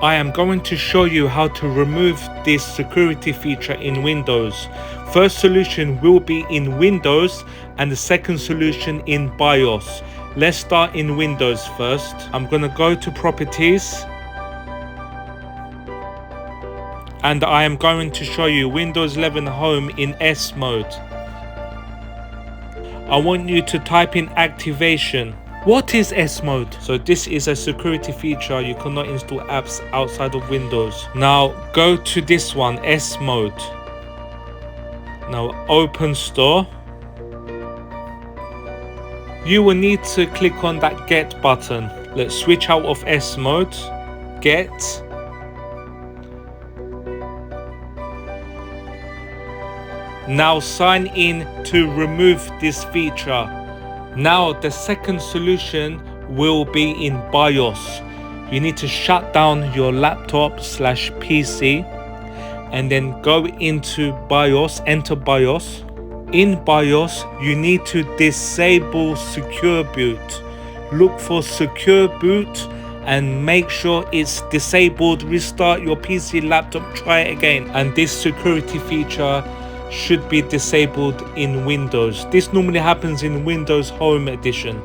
I am going to show you how to remove this security feature in Windows. First solution will be in Windows and the second solution in BIOS. Let's start in Windows first. I'm going to go to Properties and I am going to show you Windows 11 Home in S mode. I want you to type in Activation. What is S mode? So this is a security feature. You cannot install apps outside of Windows. Now go to this one, S mode. Now open Store. You will need to click on that Get button. Let's switch out of S mode. Get. Now sign in to remove this feature. Now the second solution will be in BIOS. You need to shut down your laptop/PC and then go into BIOS, enter BIOS. In BIOS, you need to disable Secure Boot. Look for Secure Boot and make sure it's disabled. Restart your PC, laptop, try it again. And this security feature should be disabled in Windows. This normally happens in Windows Home Edition.